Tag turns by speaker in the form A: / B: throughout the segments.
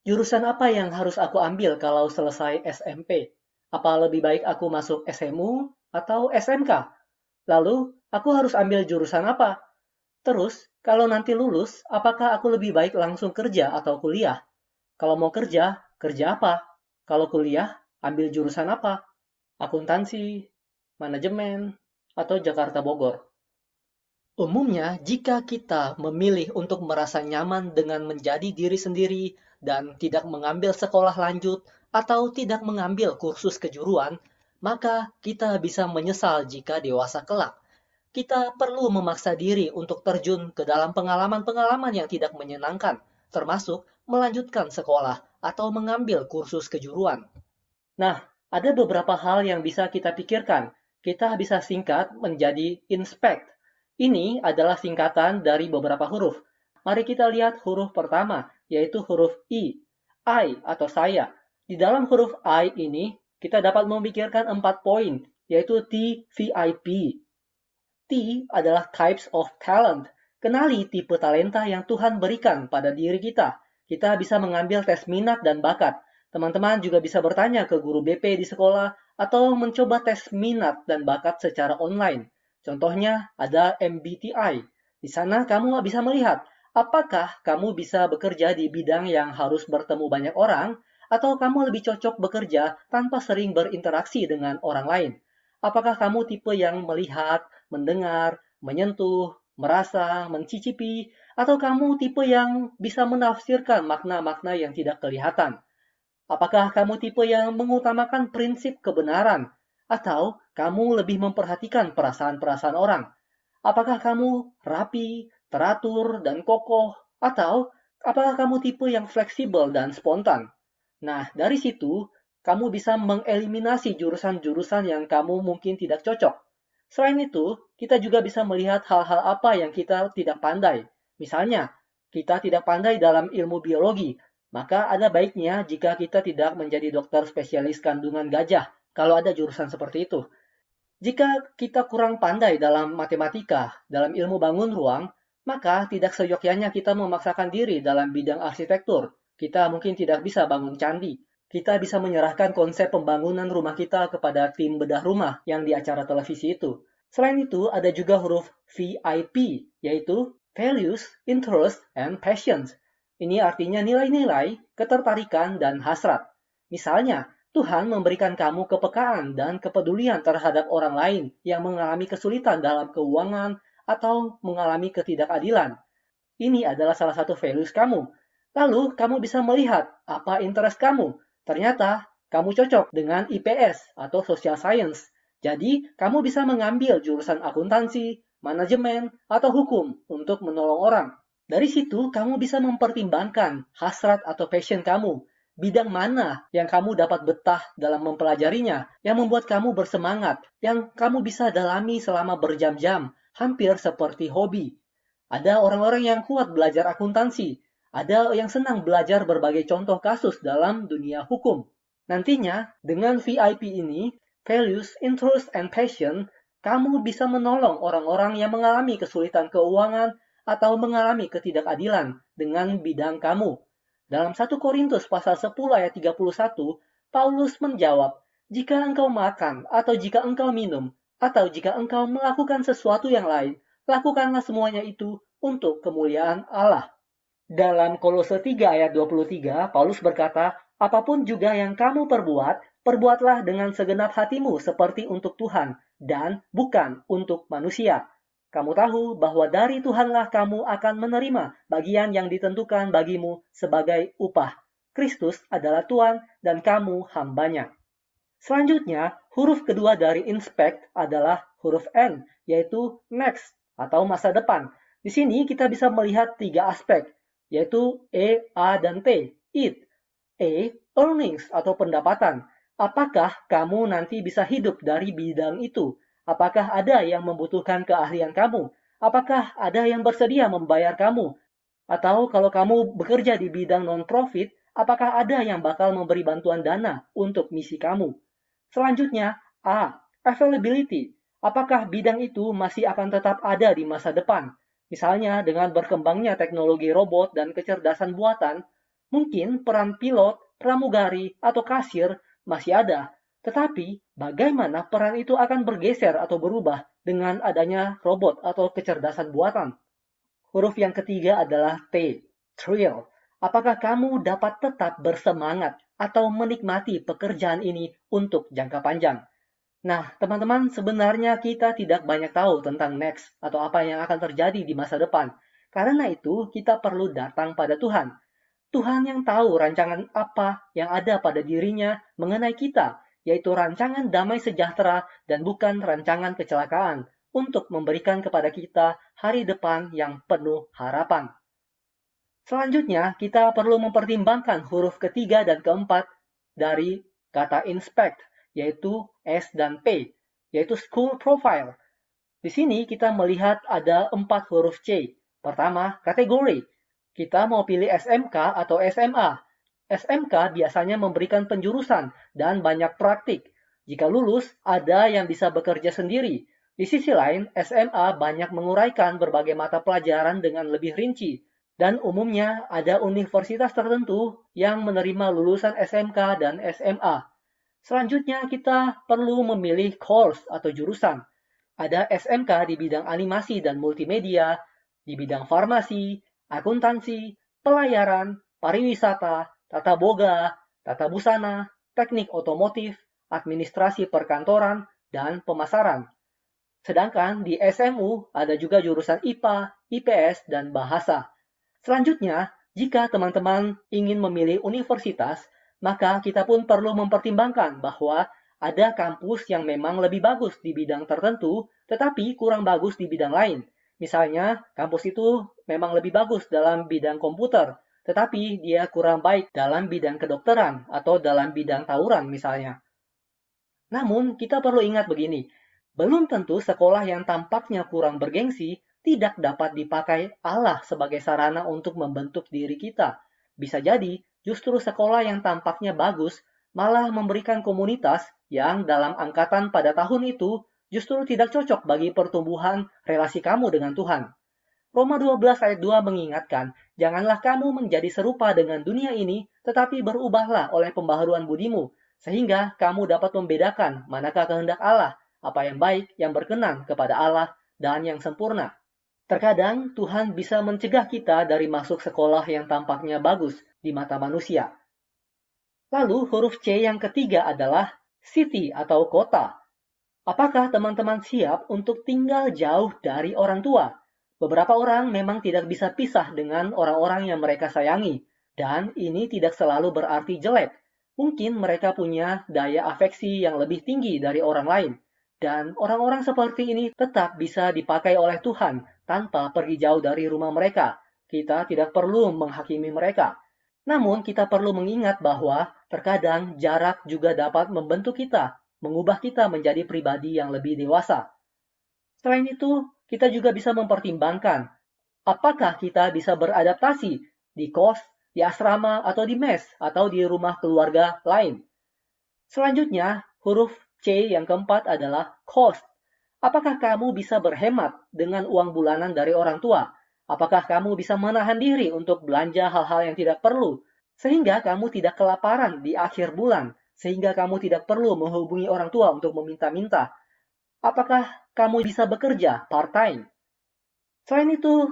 A: Jurusan apa yang harus aku ambil kalau selesai SMP? Apa lebih baik aku masuk SMU atau SMK? Lalu, aku harus ambil jurusan apa? Terus, kalau nanti lulus, apakah aku lebih baik langsung kerja atau kuliah? Kalau mau kerja, kerja apa? Kalau kuliah, ambil jurusan apa? Akuntansi, manajemen, atau Jakarta Bogor? Umumnya, jika kita memilih untuk merasa nyaman dengan menjadi diri sendiri dan tidak mengambil sekolah lanjut atau tidak mengambil kursus kejuruan, maka kita bisa menyesal jika dewasa kelak. Kita perlu memaksa diri untuk terjun ke dalam pengalaman-pengalaman yang tidak menyenangkan, termasuk melanjutkan sekolah atau mengambil kursus kejuruan. Nah, ada beberapa hal yang bisa kita pikirkan. Kita bisa singkat menjadi inspect. Ini adalah singkatan dari beberapa huruf. Mari kita lihat huruf pertama, yaitu huruf I atau saya. Di dalam huruf I ini, kita dapat memikirkan 4 poin, yaitu TVIP. T adalah types of talent. Kenali tipe talenta yang Tuhan berikan pada diri kita. Kita bisa mengambil tes minat dan bakat. Teman-teman juga bisa bertanya ke guru BP di sekolah atau mencoba tes minat dan bakat secara online. Contohnya ada MBTI. Di sana kamu bisa melihat apakah kamu bisa bekerja di bidang yang harus bertemu banyak orang atau kamu lebih cocok bekerja tanpa sering berinteraksi dengan orang lain. Apakah kamu tipe yang melihat, mendengar, menyentuh, merasa, mencicipi, atau kamu tipe yang bisa menafsirkan makna-makna yang tidak kelihatan? Apakah kamu tipe yang mengutamakan prinsip kebenaran, atau kamu lebih memperhatikan perasaan-perasaan orang? Apakah kamu rapi, teratur, dan kokoh, atau apakah kamu tipe yang fleksibel dan spontan? Nah, dari situ, kamu bisa mengeliminasi jurusan-jurusan yang kamu mungkin tidak cocok. Selain itu, kita juga bisa melihat hal-hal apa yang kita tidak pandai. Misalnya, kita tidak pandai dalam ilmu biologi, maka ada baiknya jika kita tidak menjadi dokter spesialis kandungan gajah, kalau ada jurusan seperti itu. Jika kita kurang pandai dalam matematika, dalam ilmu bangun ruang, maka tidak seyogyanya kita memaksakan diri dalam bidang arsitektur. Kita mungkin tidak bisa bangun candi. Kita bisa menyerahkan konsep pembangunan rumah kita kepada tim bedah rumah yang di acara televisi itu. Selain itu, ada juga huruf VIP, yaitu Values, Interest, and Passions. Ini artinya nilai-nilai, ketertarikan, dan hasrat. Misalnya, Tuhan memberikan kamu kepekaan dan kepedulian terhadap orang lain yang mengalami kesulitan dalam keuangan atau mengalami ketidakadilan. Ini adalah salah satu values kamu. Lalu, kamu bisa melihat apa interest kamu. Ternyata, kamu cocok dengan IPS atau social science. Jadi, kamu bisa mengambil jurusan akuntansi, manajemen, atau hukum untuk menolong orang. Dari situ, kamu bisa mempertimbangkan hasrat atau passion kamu. Bidang mana yang kamu dapat betah dalam mempelajarinya, yang membuat kamu bersemangat, yang kamu bisa dalami selama berjam-jam, hampir seperti hobi. Ada orang-orang yang kuat belajar akuntansi, ada yang senang belajar berbagai contoh kasus dalam dunia hukum. Nantinya, dengan VIP ini, Values, Interest, and Passion, kamu bisa menolong orang-orang yang mengalami kesulitan keuangan atau mengalami ketidakadilan dengan bidang kamu. Dalam 1 Korintus pasal 10 ayat 31, Paulus menjawab, "Jika engkau makan atau jika engkau minum atau jika engkau melakukan sesuatu yang lain, lakukanlah semuanya itu untuk kemuliaan Allah." Dalam Kolose 3 ayat 23, Paulus berkata, "Apapun juga yang kamu perbuat, perbuatlah dengan segenap hatimu seperti untuk Tuhan dan bukan untuk manusia. Kamu tahu bahwa dari Tuhanlah kamu akan menerima bagian yang ditentukan bagimu sebagai upah. Kristus adalah Tuhan dan kamu hambanya." Selanjutnya, huruf kedua dari inspect adalah huruf N, yaitu next atau masa depan. Di sini kita bisa melihat 3 aspek, yaitu E, A, dan T. It. E, earnings atau pendapatan. Apakah kamu nanti bisa hidup dari bidang itu? Apakah ada yang membutuhkan keahlian kamu? Apakah ada yang bersedia membayar kamu? Atau kalau kamu bekerja di bidang non-profit, apakah ada yang bakal memberi bantuan dana untuk misi kamu? Selanjutnya, A. Availability. Apakah bidang itu masih akan tetap ada di masa depan? Misalnya dengan berkembangnya teknologi robot dan kecerdasan buatan, Mungkin peran pilot, pramugari, atau kasir masih ada, tetapi bagaimana peran itu akan bergeser atau berubah dengan adanya robot atau kecerdasan buatan? Huruf yang ketiga adalah T, thrill. Apakah kamu dapat tetap bersemangat atau menikmati pekerjaan ini untuk jangka panjang? Nah, teman-teman, sebenarnya kita tidak banyak tahu tentang next atau apa yang akan terjadi di masa depan. Karena itu, kita perlu datang pada Tuhan. Tuhan yang tahu rancangan apa yang ada pada dirinya mengenai kita, yaitu rancangan damai sejahtera dan bukan rancangan kecelakaan, untuk memberikan kepada kita hari depan yang penuh harapan. Selanjutnya, kita perlu mempertimbangkan huruf ketiga dan keempat dari kata inspect, yaitu S dan P, yaitu school profile. Di sini kita melihat ada 4 huruf C. Pertama, kategori. Kita mau pilih SMK atau SMA. SMK biasanya memberikan penjurusan dan banyak praktik. Jika lulus, ada yang bisa bekerja sendiri. Di sisi lain, SMA banyak menguraikan berbagai mata pelajaran dengan lebih rinci. Dan umumnya ada universitas tertentu yang menerima lulusan SMK dan SMA. Selanjutnya kita perlu memilih course atau jurusan. Ada SMK di bidang animasi dan multimedia, di bidang farmasi, akuntansi, pelayaran, pariwisata, tata boga, tata busana, teknik otomotif, administrasi perkantoran, dan pemasaran. Sedangkan di SMU ada juga jurusan IPA, IPS, dan bahasa. Selanjutnya, jika teman-teman ingin memilih universitas, maka kita pun perlu mempertimbangkan bahwa ada kampus yang memang lebih bagus di bidang tertentu, tetapi kurang bagus di bidang lain. Misalnya, kampus itu memang lebih bagus dalam bidang komputer, tetapi dia kurang baik dalam bidang kedokteran atau dalam bidang tawuran misalnya. Namun, kita perlu ingat begini, belum tentu sekolah yang tampaknya kurang bergengsi tidak dapat dipakai Allah sebagai sarana untuk membentuk diri kita. Bisa jadi, justru sekolah yang tampaknya bagus malah memberikan komunitas yang dalam angkatan pada tahun itu justru tidak cocok bagi pertumbuhan relasi kamu dengan Tuhan. Roma 12 ayat 2 mengingatkan, janganlah kamu menjadi serupa dengan dunia ini, tetapi berubahlah oleh pembaharuan budimu, sehingga kamu dapat membedakan manakah kehendak Allah, apa yang baik, yang berkenan kepada Allah, dan yang sempurna. Terkadang Tuhan bisa mencegah kita dari masuk sekolah yang tampaknya bagus di mata manusia. Lalu huruf C yang ketiga adalah city atau kota. Apakah teman-teman siap untuk tinggal jauh dari orang tua? Beberapa orang memang tidak bisa pisah dengan orang-orang yang mereka sayangi, dan ini tidak selalu berarti jelek. Mungkin mereka punya daya afeksi yang lebih tinggi dari orang lain, dan orang-orang seperti ini tetap bisa dipakai oleh Tuhan tanpa pergi jauh dari rumah mereka. Kita tidak perlu menghakimi mereka. Namun kita perlu mengingat bahwa terkadang jarak juga dapat membentuk kita, mengubah kita menjadi pribadi yang lebih dewasa. Selain itu, kita juga bisa mempertimbangkan apakah kita bisa beradaptasi di kos, di asrama, atau di mes, atau di rumah keluarga lain. Selanjutnya, huruf C yang keempat adalah cost. Apakah kamu bisa berhemat dengan uang bulanan dari orang tua? Apakah kamu bisa menahan diri untuk belanja hal-hal yang tidak perlu, sehingga kamu tidak kelaparan di akhir bulan, sehingga kamu tidak perlu menghubungi orang tua untuk meminta-minta? Apakah kamu bisa bekerja part-time? Selain itu,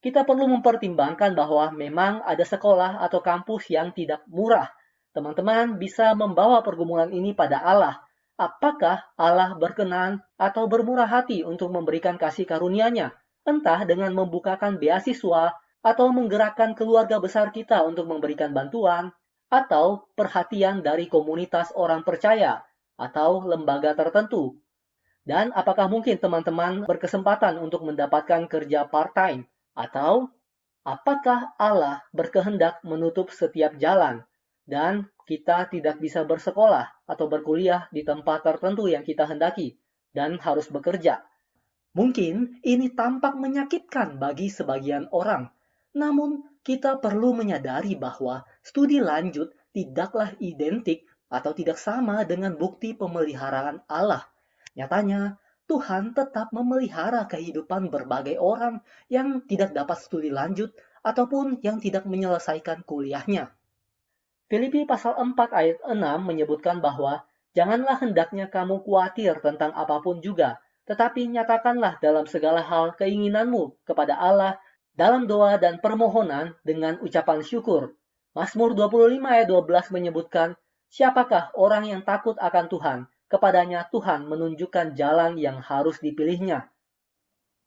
A: kita perlu mempertimbangkan bahwa memang ada sekolah atau kampus yang tidak murah. Teman-teman bisa membawa pergumulan ini pada Allah. Apakah Allah berkenan atau bermurah hati untuk memberikan kasih karunia-Nya? Entah dengan membukakan beasiswa atau menggerakkan keluarga besar kita untuk memberikan bantuan, atau perhatian dari komunitas orang percaya, atau lembaga tertentu. Dan apakah mungkin teman-teman berkesempatan untuk mendapatkan kerja part-time? Atau apakah Allah berkehendak menutup setiap jalan dan kita tidak bisa bersekolah atau berkuliah di tempat tertentu yang kita hendaki dan harus bekerja? Mungkin ini tampak menyakitkan bagi sebagian orang, namun kita perlu menyadari bahwa studi lanjut tidaklah identik atau tidak sama dengan bukti pemeliharaan Allah. Nyatanya, Tuhan tetap memelihara kehidupan berbagai orang yang tidak dapat studi lanjut ataupun yang tidak menyelesaikan kuliahnya. Filipi pasal 4 ayat 6 menyebutkan bahwa janganlah hendaknya kamu khawatir tentang apapun juga, tetapi nyatakanlah dalam segala hal keinginanmu kepada Allah dalam doa dan permohonan dengan ucapan syukur. Mazmur 25 ayat 12 menyebutkan, siapakah orang yang takut akan Tuhan? Kepadanya Tuhan menunjukkan jalan yang harus dipilihnya.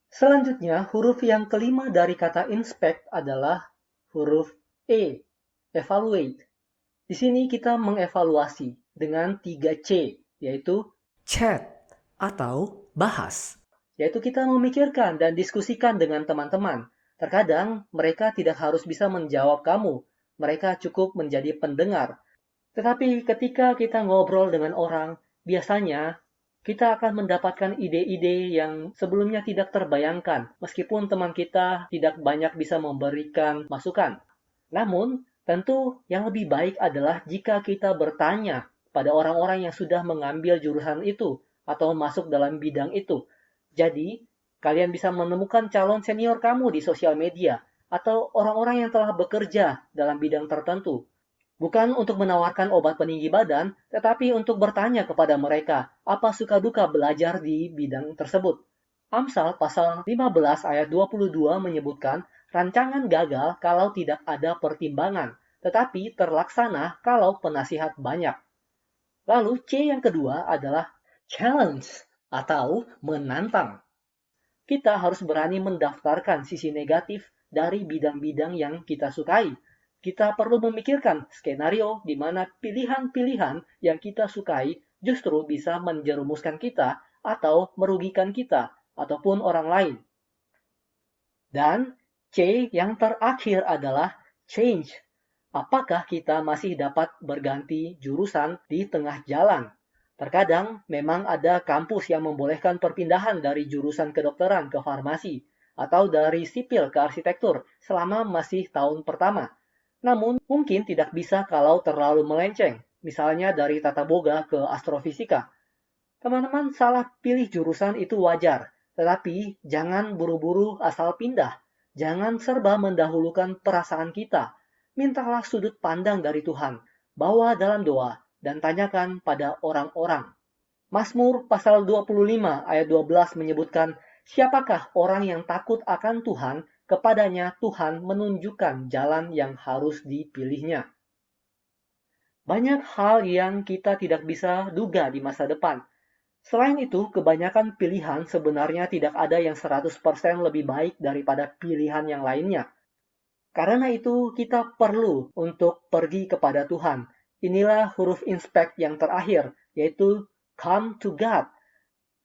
A: Selanjutnya, huruf yang kelima dari kata inspect adalah huruf E, evaluate. Di sini kita mengevaluasi dengan 3C, yaitu
B: Chat atau bahas.
A: yaitu kita memikirkan dan diskusikan dengan teman-teman. Terkadang mereka tidak harus bisa menjawab kamu, mereka cukup menjadi pendengar. Tetapi ketika kita ngobrol dengan orang, biasanya kita akan mendapatkan ide-ide yang sebelumnya tidak terbayangkan, meskipun teman kita tidak banyak bisa memberikan masukan. Namun, tentu yang lebih baik adalah jika kita bertanya pada orang-orang yang sudah mengambil jurusan itu atau masuk dalam bidang itu. Jadi, kalian bisa menemukan calon senior kamu di sosial media atau orang-orang yang telah bekerja dalam bidang tertentu. Bukan untuk menawarkan obat peninggi badan, tetapi untuk bertanya kepada mereka apa suka duka belajar di bidang tersebut. Amsal pasal 15 ayat 22 menyebutkan rancangan gagal kalau tidak ada pertimbangan, tetapi terlaksana kalau penasihat banyak. Lalu C yang kedua adalah challenge atau menantang. Kita harus berani mendaftarkan sisi negatif dari bidang-bidang yang kita sukai. Kita perlu memikirkan skenario di mana pilihan-pilihan yang kita sukai justru bisa menjerumuskan kita atau merugikan kita ataupun orang lain. Dan C yang terakhir adalah change. Apakah kita masih dapat berganti jurusan di tengah jalan? Terkadang memang ada kampus yang membolehkan perpindahan dari jurusan kedokteran ke farmasi atau dari sipil ke arsitektur selama masih tahun pertama. Namun, mungkin tidak bisa kalau terlalu melenceng, misalnya dari tata boga ke astrofisika. Teman-teman salah pilih jurusan itu wajar, tetapi jangan buru-buru asal pindah. Jangan serba mendahulukan perasaan kita. Mintalah sudut pandang dari Tuhan, bawa dalam doa, dan tanyakan pada orang-orang. Mazmur pasal 25 ayat 12 menyebutkan, siapakah orang yang takut akan Tuhan? Kepadanya Tuhan menunjukkan jalan yang harus dipilihnya. Banyak hal yang kita tidak bisa duga di masa depan. Selain itu, kebanyakan pilihan sebenarnya tidak ada yang 100% lebih baik daripada pilihan yang lainnya. Karena itu, kita perlu untuk pergi kepada Tuhan. Inilah huruf inspect yang terakhir, yaitu come to God.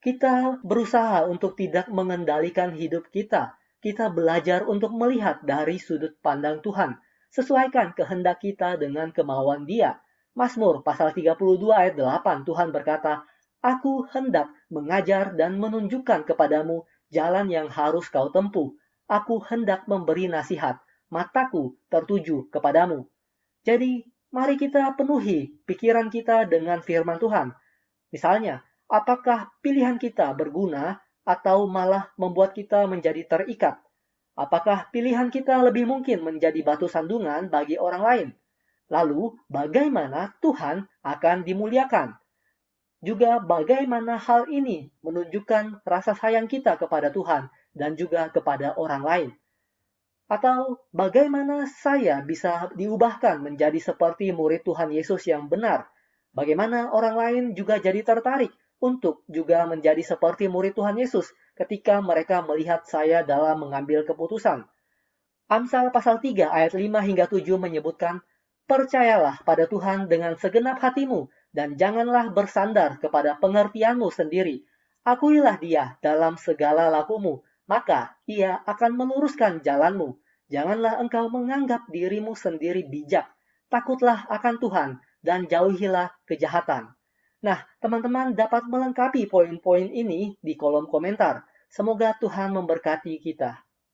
A: Kita berusaha untuk tidak mengendalikan hidup kita. Kita belajar untuk melihat dari sudut pandang Tuhan. Sesuaikan kehendak kita dengan kemauan Dia. Mazmur pasal 32 ayat 8 Tuhan berkata, Aku hendak mengajar dan menunjukkan kepadamu jalan yang harus kau tempuh. Aku hendak memberi nasihat, mataku tertuju kepadamu. Jadi, mari kita penuhi pikiran kita dengan firman Tuhan. Misalnya, apakah pilihan kita berguna atau malah membuat kita menjadi terikat? Apakah pilihan kita lebih mungkin menjadi batu sandungan bagi orang lain? Lalu, bagaimana Tuhan akan dimuliakan? Juga bagaimana hal ini menunjukkan rasa sayang kita kepada Tuhan dan juga kepada orang lain? Atau bagaimana saya bisa diubahkan menjadi seperti murid Tuhan Yesus yang benar? Bagaimana orang lain juga jadi tertarik untuk juga menjadi seperti murid Tuhan Yesus ketika mereka melihat saya dalam mengambil keputusan. Amsal pasal 3 ayat 5 hingga 7 menyebutkan, percayalah pada Tuhan dengan segenap hatimu dan janganlah bersandar kepada pengertianmu sendiri. Akuilah Dia dalam segala lakumu, maka Ia akan meluruskan jalanmu. Janganlah engkau menganggap dirimu sendiri bijak. Takutlah akan Tuhan dan jauhilah kejahatan. Nah, teman-teman dapat melengkapi poin-poin ini di kolom komentar. Semoga Tuhan memberkati kita.